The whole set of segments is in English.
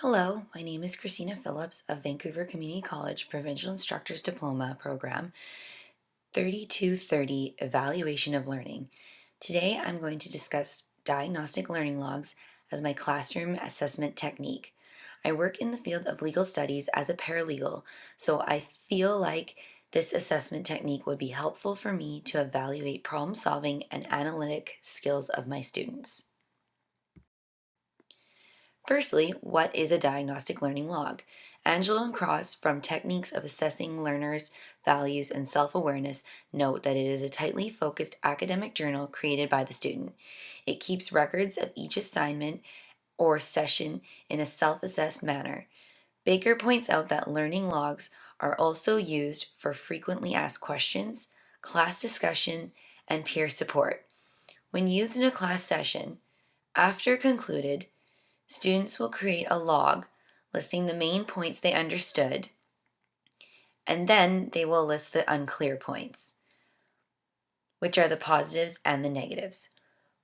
Hello, my name is Christina Phillips of Vancouver Community College Provincial Instructor's Diploma Program 3230 Evaluation of Learning. Today I'm going to discuss diagnostic learning logs as my classroom assessment technique. I work in the field of legal studies as a paralegal, so I feel like this assessment technique would be helpful for me to evaluate problem solving and analytic skills of my students. Firstly, what is a diagnostic learning log? Angelo and Cross, from Techniques of Assessing Learners' Values and Self-Awareness, note that it is a tightly focused academic journal created by the student. It keeps records of each assignment or session in a self-assessed manner. Baker points out that learning logs are also used for frequently asked questions, class discussion, and peer support. When used in a class session, after concluded, students will create a log listing the main points they understood, and then they will list the unclear points, which are the positives and the negatives.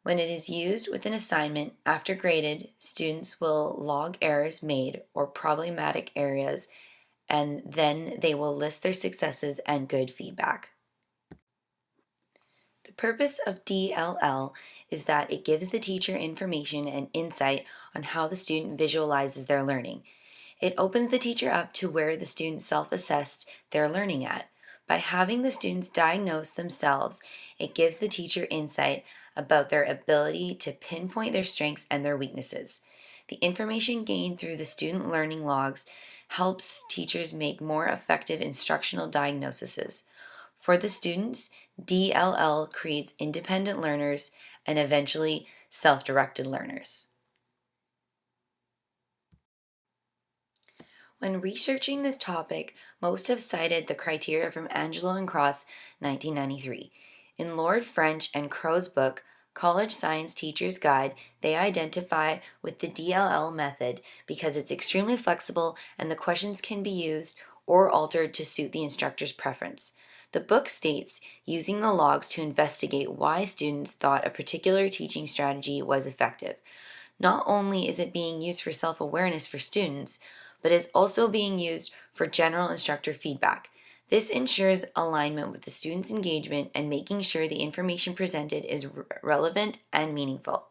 When it is used with an assignment after graded, students will log errors made or problematic areas, and then they will list their successes and good feedback. The purpose of DLL is that it gives the teacher information and insight on how the student visualizes their learning. It opens the teacher up to where the student self-assessed their learning at. By having the students diagnose themselves, it gives the teacher insight about their ability to pinpoint their strengths and their weaknesses. The information gained through the student learning logs helps teachers make more effective instructional diagnoses. For the students, DLL creates independent learners and eventually self-directed learners. When researching this topic, most have cited the criteria from Angelo and Cross, 1993. In Lord French and Crow's book, College Science Teacher's Guide, they identify with the DLL method because it's extremely flexible and the questions can be used or altered to suit the instructor's preference. The book states using the logs to investigate why students thought a particular teaching strategy was effective. Not only is it being used for self-awareness for students, but is also being used for general instructor feedback. This ensures alignment with the student's engagement and making sure the information presented is relevant and meaningful.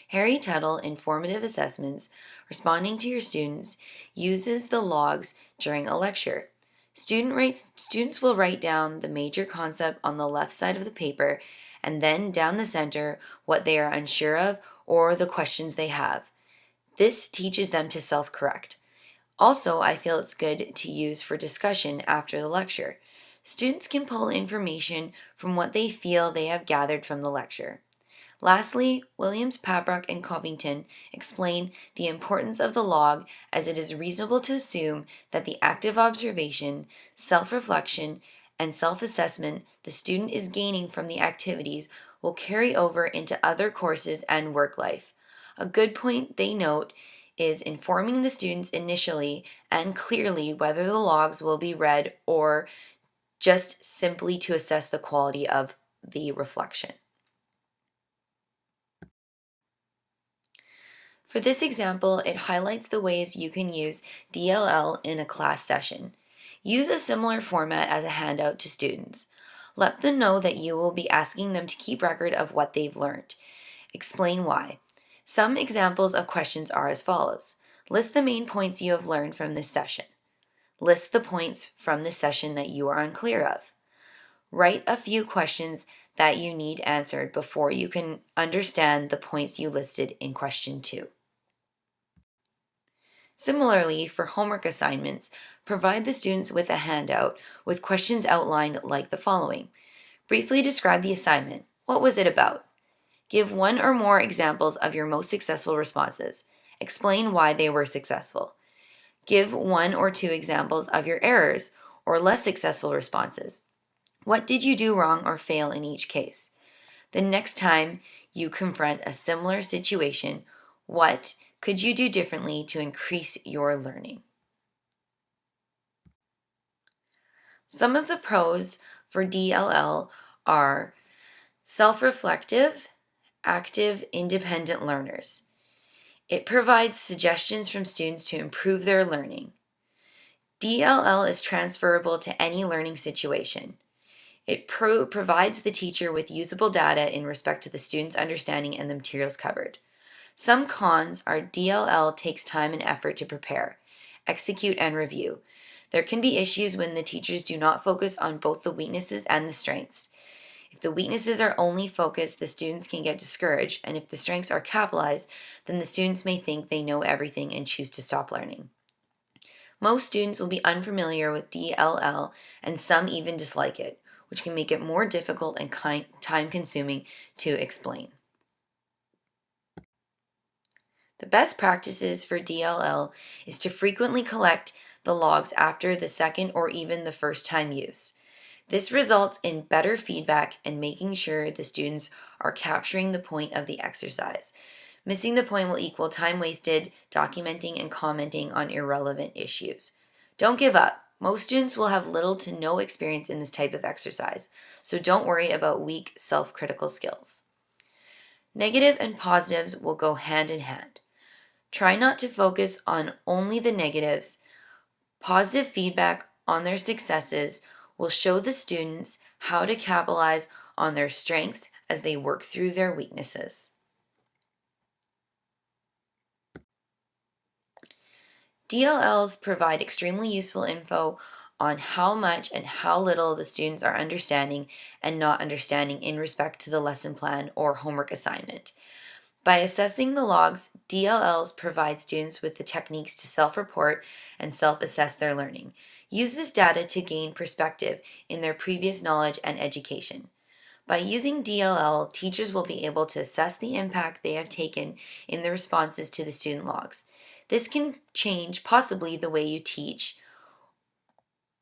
Harry Tuttle, Informative Assessments, Responding to Your Students, uses the logs during a lecture. Students will write down the major concept on the left side of the paper and then down the center what they are unsure of or the questions they have. This teaches them to self-correct. Also, I feel it's good to use for discussion after the lecture. Students can pull information from what they feel they have gathered from the lecture. Lastly, Williams, Pabrock, and Covington explain the importance of the log as it is reasonable to assume that the active observation, self-reflection, and self-assessment the student is gaining from the activities will carry over into other courses and work life. A good point they note is informing the students initially and clearly whether the logs will be read or just simply to assess the quality of the reflection. For this example, it highlights the ways you can use DLL in a class session. Use a similar format as a handout to students. Let them know that you will be asking them to keep record of what they've learned. Explain why. Some examples of questions are as follows. List the main points you have learned from this session. List the points from this session that you are unclear of. Write a few questions that you need answered before you can understand the points you listed in question 2. Similarly, for homework assignments, provide the students with a handout with questions outlined like the following. Briefly describe the assignment. What was it about? Give one or more examples of your most successful responses. Explain why they were successful. Give one or two examples of your errors or less successful responses. What did you do wrong or fail in each case? The next time you confront a similar situation, what could you do differently to increase your learning? Some of the pros for DLL are self-reflective, active, independent learners. It provides suggestions from students to improve their learning. DLL is transferable to any learning situation. It provides the teacher with usable data in respect to the student's understanding and the materials covered. Some cons are DLL takes time and effort to prepare, execute, and review. There can be issues when the teachers do not focus on both the weaknesses and the strengths. If the weaknesses are only focused, the students can get discouraged, and if the strengths are capitalized, then the students may think they know everything and choose to stop learning. Most students will be unfamiliar with DLL, and some even dislike it, which can make it more difficult and time-consuming to explain. The best practices for DLL is to frequently collect the logs after the second or even the first time use. This results in better feedback and making sure the students are capturing the point of the exercise. Missing the point will equal time wasted documenting and commenting on irrelevant issues. Don't give up. Most students will have little to no experience in this type of exercise, so don't worry about weak self-critical skills. Negative and positives will go hand in hand. Try not to focus on only the negatives. Positive feedback on their successes will show the students how to capitalize on their strengths as they work through their weaknesses. DLLs provide extremely useful info on how much and how little the students are understanding and not understanding in respect to the lesson plan or homework assignment. By assessing the logs, DLLs provide students with the techniques to self-report and self-assess their learning. Use this data to gain perspective in their previous knowledge and education. By using DLL, teachers will be able to assess the impact they have taken in the responses to the student logs. This can change possibly the way you teach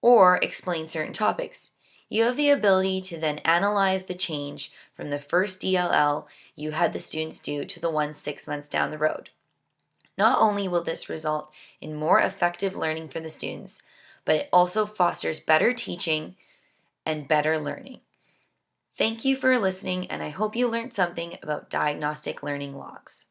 or explain certain topics. You have the ability to then analyze the change from the first DLL you had the students do to the one 6 months down the road. Not only will this result in more effective learning for the students, but it also fosters better teaching and better learning. Thank you for listening, and I hope you learned something about diagnostic learning logs.